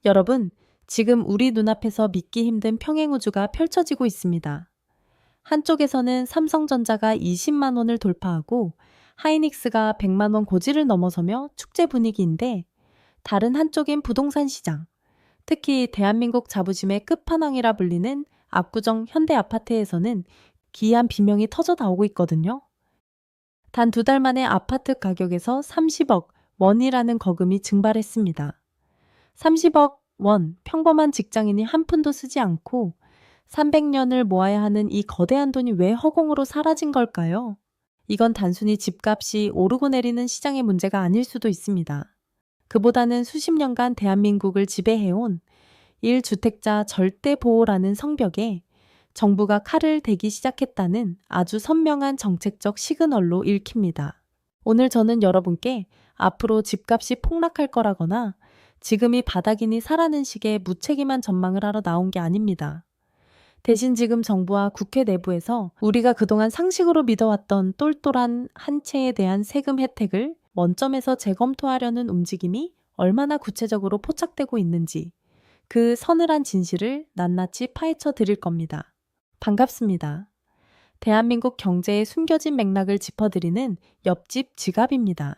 여러분, 지금 우리 눈앞에서 믿기 힘든 평행우주가 펼쳐지고 있습니다. 한쪽에서는 삼성전자가 20만 원을 돌파하고 하이닉스가 100만 원 고지를 넘어서며 축제 분위기인데, 다른 한쪽인 부동산 시장, 특히 대한민국 자부심의 끝판왕이라 불리는 압구정 현대아파트에서는 기이한 비명이 터져 나오고 있거든요. 단 2달 만에 아파트 가격에서 30억 원이라는 거금이 증발했습니다. 30억 원, 평범한 직장인이 한 푼도 쓰지 않고 300년을 모아야 하는 이 거대한 돈이 왜 허공으로 사라진 걸까요? 이건 단순히 집값이 오르고 내리는 시장의 문제가 아닐 수도 있습니다. 그보다는 수십 년간 대한민국을 지배해온 1주택자 절대 보호라는 성벽에 정부가 칼을 대기 시작했다는 아주 선명한 정책적 시그널로 읽힙니다. 오늘 저는 여러분께 앞으로 집값이 폭락할 거라거나 지금이 바닥이니 사라는 식의 무책임한 전망을 하러 나온 게 아닙니다. 대신 지금 정부와 국회 내부에서 우리가 그동안 상식으로 믿어왔던 똘똘한 한 채에 대한 세금 혜택을 원점에서 재검토하려는 움직임이 얼마나 구체적으로 포착되고 있는지, 그 서늘한 진실을 낱낱이 파헤쳐 드릴 겁니다. 반갑습니다. 대한민국 경제의 숨겨진 맥락을 짚어드리는 옆집 지갑입니다.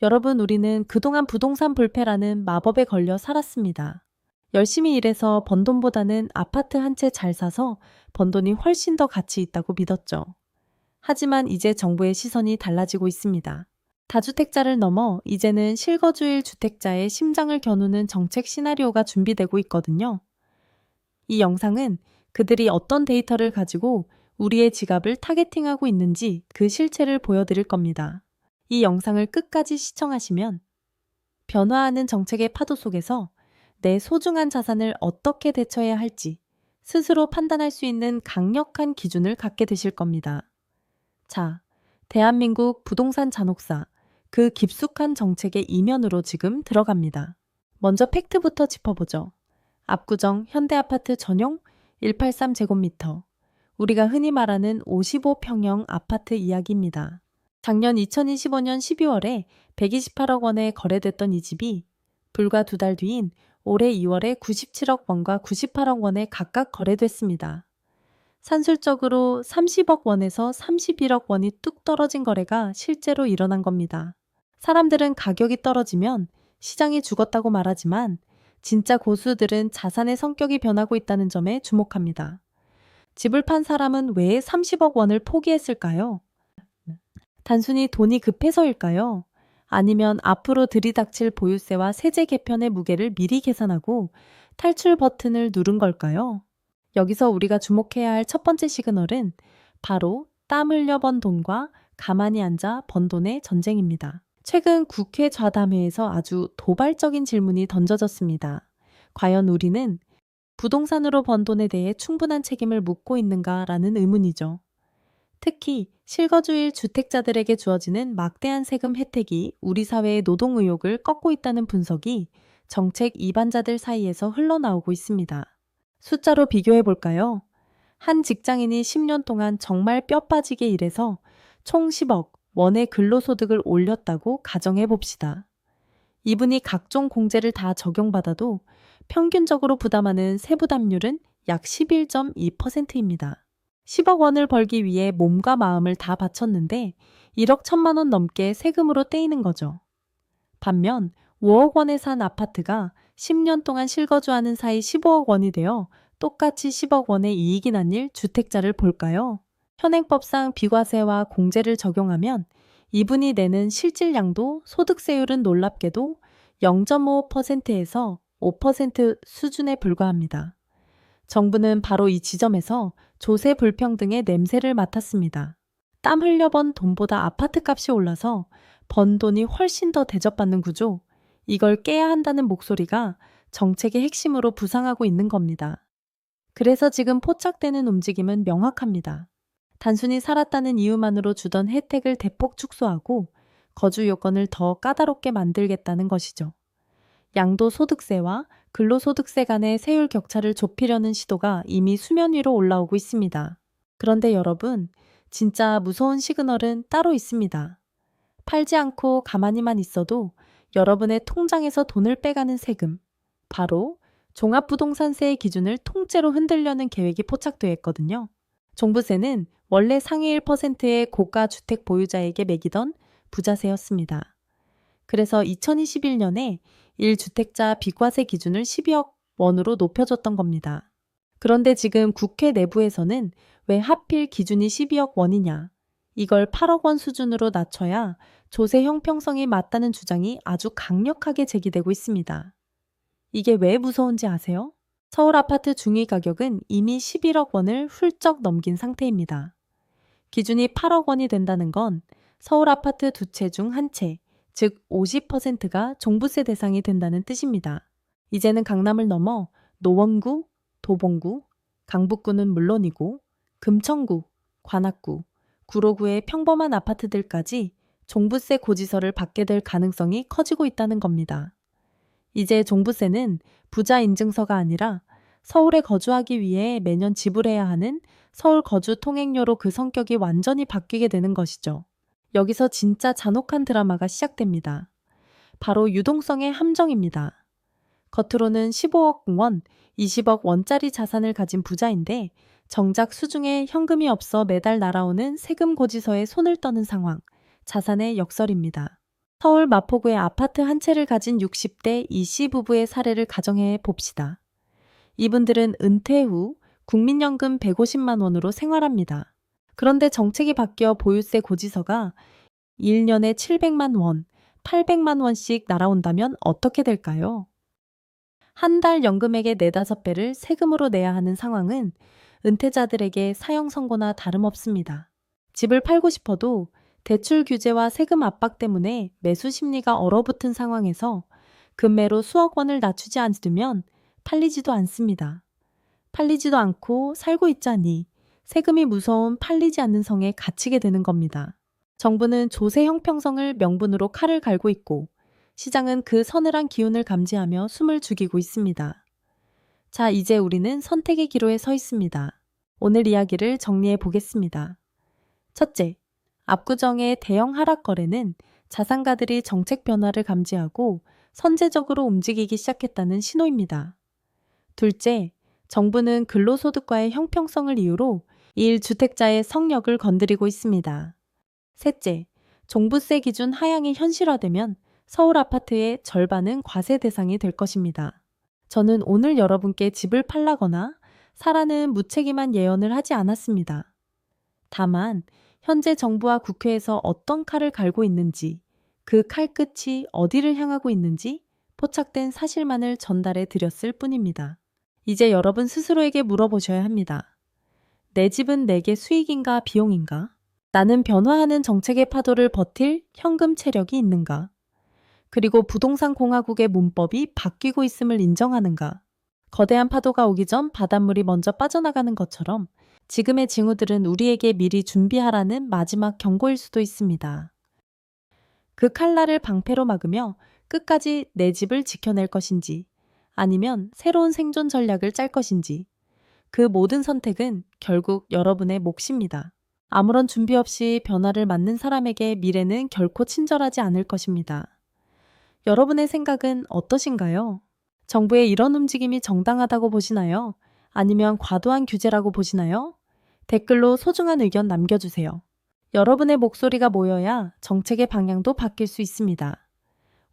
여러분, 우리는 그동안 부동산 불패라는 마법에 걸려 살았습니다. 열심히 일해서 번 돈보다는 아파트 한 채 잘 사서 번 돈이 훨씬 더 가치 있다고 믿었죠. 하지만 이제 정부의 시선이 달라지고 있습니다. 다주택자를 넘어 이제는 실거주일 주택자의 심장을 겨누는 정책 시나리오가 준비되고 있거든요. 이 영상은 그들이 어떤 데이터를 가지고 우리의 지갑을 타겟팅하고 있는지 그 실체를 보여드릴 겁니다. 이 영상을 끝까지 시청하시면 변화하는 정책의 파도 속에서 내 소중한 자산을 어떻게 대처해야 할지 스스로 판단할 수 있는 강력한 기준을 갖게 되실 겁니다. 자, 대한민국 부동산 잔혹사, 그 깊숙한 정책의 이면으로 지금 들어갑니다. 먼저 팩트부터 짚어보죠. 압구정 현대아파트 전용 183제곱미터, 우리가 흔히 말하는 55평형 아파트 이야기입니다. 작년 2025년 12월에 128억 원에 거래됐던 이 집이 불과 2달 뒤인 올해 2월에 97억 원과 98억 원에 각각 거래됐습니다. 산술적으로 30억 원에서 31억 원이 뚝 떨어진 거래가 실제로 일어난 겁니다. 사람들은 가격이 떨어지면 시장이 죽었다고 말하지만 진짜 고수들은 자산의 성격이 변하고 있다는 점에 주목합니다. 집을 판 사람은 왜 30억 원을 포기했을까요? 단순히 돈이 급해서일까요? 아니면 앞으로 들이닥칠 보유세와 세제 개편의 무게를 미리 계산하고 탈출 버튼을 누른 걸까요? 여기서 우리가 주목해야 할 첫 번째 시그널은 바로 땀 흘려 번 돈과 가만히 앉아 번 돈의 전쟁입니다. 최근 국회 좌담회에서 아주 도발적인 질문이 던져졌습니다. 과연 우리는 부동산으로 번 돈에 대해 충분한 책임을 묻고 있는가라는 의문이죠. 특히 실거주일 주택자들에게 주어지는 막대한 세금 혜택이 우리 사회의 노동 의욕을 꺾고 있다는 분석이 정책 이반자들 사이에서 흘러나오고 있습니다. 숫자로 비교해 볼까요? 한 직장인이 10년 동안 정말 뼈 빠지게 일해서 총 10억 원의 근로소득을 올렸다고 가정해 봅시다. 이분이 각종 공제를 다 적용받아도 평균적으로 부담하는 세부담률은 약 11.2%입니다. 10억 원을 벌기 위해 몸과 마음을 다 바쳤는데 1억 1천만 원 넘게 세금으로 떼이는 거죠. 반면 5억 원에 산 아파트가 10년 동안 실거주하는 사이 15억 원이 되어 똑같이 10억 원의 이익이 난 일 주택자를 볼까요? 현행법상 비과세와 공제를 적용하면 이분이 내는 실질량도 소득세율은 놀랍게도 0.5%에서 5% 수준에 불과합니다. 정부는 바로 이 지점에서 조세 불평등의 냄새를 맡았습니다. 땀 흘려 번 돈보다 아파트 값이 올라서 번 돈이 훨씬 더 대접받는 구조, 이걸 깨야 한다는 목소리가 정책의 핵심으로 부상하고 있는 겁니다. 그래서 지금 포착되는 움직임은 명확합니다. 단순히 살았다는 이유만으로 주던 혜택을 대폭 축소하고 거주 요건을 더 까다롭게 만들겠다는 것이죠. 양도소득세와 근로소득세 간의 세율 격차를 좁히려는 시도가 이미 수면 위로 올라오고 있습니다. 그런데 여러분, 진짜 무서운 시그널은 따로 있습니다. 팔지 않고 가만히만 있어도 여러분의 통장에서 돈을 빼가는 세금, 바로 종합부동산세의 기준을 통째로 흔들려는 계획이 포착되어 있거든요. 종부세는 원래 상위 1%의 고가 주택 보유자에게 매기던 부자세였습니다. 그래서 2021년에 1주택자 비과세 기준을 12억 원으로 높여줬던 겁니다. 그런데 지금 국회 내부에서는 왜 하필 기준이 12억 원이냐, 이걸 8억 원 수준으로 낮춰야 조세 형평성이 맞다는 주장이 아주 강력하게 제기되고 있습니다. 이게 왜 무서운지 아세요? 서울 아파트 중위 가격은 이미 11억 원을 훌쩍 넘긴 상태입니다. 기준이 8억 원이 된다는 건 서울 아파트 두 채 중 한 채, 즉 50%가 종부세 대상이 된다는 뜻입니다. 이제는 강남을 넘어 노원구, 도봉구, 강북구는 물론이고 금천구, 관악구, 구로구의 평범한 아파트들까지 종부세 고지서를 받게 될 가능성이 커지고 있다는 겁니다. 이제 종부세는 부자 인증서가 아니라 서울에 거주하기 위해 매년 지불해야 하는 서울 거주 통행료로 그 성격이 완전히 바뀌게 되는 것이죠. 여기서 진짜 잔혹한 드라마가 시작됩니다. 바로 유동성의 함정입니다. 겉으로는 15억 원, 20억 원짜리 자산을 가진 부자인데 정작 수중에 현금이 없어 매달 날아오는 세금 고지서에 손을 떠는 상황, 자산의 역설입니다. 서울 마포구의 아파트 한 채를 가진 60대 이씨 부부의 사례를 가정해 봅시다. 이분들은 은퇴 후 국민연금 150만 원으로 생활합니다. 그런데 정책이 바뀌어 보유세 고지서가 1년에 700만 원, 800만 원씩 날아온다면 어떻게 될까요? 한 달 연금액의 4~5배를 세금으로 내야 하는 상황은 은퇴자들에게 사형 선고나 다름없습니다. 집을 팔고 싶어도 대출 규제와 세금 압박 때문에 매수 심리가 얼어붙은 상황에서 급매로 수억 원을 낮추지 않으면 팔리지도 않습니다. 팔리지도 않고 살고 있자니 세금이 무서운 팔리지 않는 성에 갇히게 되는 겁니다. 정부는 조세 형평성을 명분으로 칼을 갈고 있고 시장은 그 서늘한 기운을 감지하며 숨을 죽이고 있습니다. 자, 이제 우리는 선택의 기로에 서 있습니다. 오늘 이야기를 정리해 보겠습니다. 첫째, 압구정의 대형 하락 거래는 자산가들이 정책 변화를 감지하고 선제적으로 움직이기 시작했다는 신호입니다. 둘째, 정부는 근로소득과의 형평성을 이유로 1주택자의 성역을 건드리고 있습니다. 셋째, 종부세 기준 하향이 현실화되면 서울 아파트의 절반은 과세 대상이 될 것입니다. 저는 오늘 여러분께 집을 팔라거나 사라는 무책임한 예언을 하지 않았습니다. 다만 현재 정부와 국회에서 어떤 칼을 갈고 있는지, 그 칼끝이 어디를 향하고 있는지 포착된 사실만을 전달해 드렸을 뿐입니다. 이제 여러분 스스로에게 물어보셔야 합니다. 내 집은 내게 수익인가 비용인가? 나는 변화하는 정책의 파도를 버틸 현금 체력이 있는가? 그리고 부동산 공화국의 문법이 바뀌고 있음을 인정하는가? 거대한 파도가 오기 전 바닷물이 먼저 빠져나가는 것처럼 지금의 징후들은 우리에게 미리 준비하라는 마지막 경고일 수도 있습니다. 그 칼날을 방패로 막으며 끝까지 내 집을 지켜낼 것인지 아니면 새로운 생존 전략을 짤 것인지 그 모든 선택은 결국 여러분의 몫입니다. 아무런 준비 없이 변화를 맞는 사람에게 미래는 결코 친절하지 않을 것입니다. 여러분의 생각은 어떠신가요? 정부의 이런 움직임이 정당하다고 보시나요? 아니면 과도한 규제라고 보시나요? 댓글로 소중한 의견 남겨주세요. 여러분의 목소리가 모여야 정책의 방향도 바뀔 수 있습니다.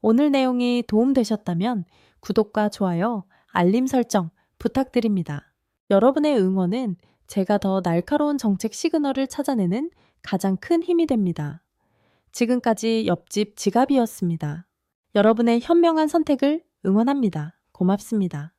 오늘 내용이 도움되셨다면 구독과 좋아요, 알림 설정 부탁드립니다. 여러분의 응원은 제가 더 날카로운 정책 시그널을 찾아내는 가장 큰 힘이 됩니다. 지금까지 옆집 지갑이었습니다. 여러분의 현명한 선택을 응원합니다. 고맙습니다.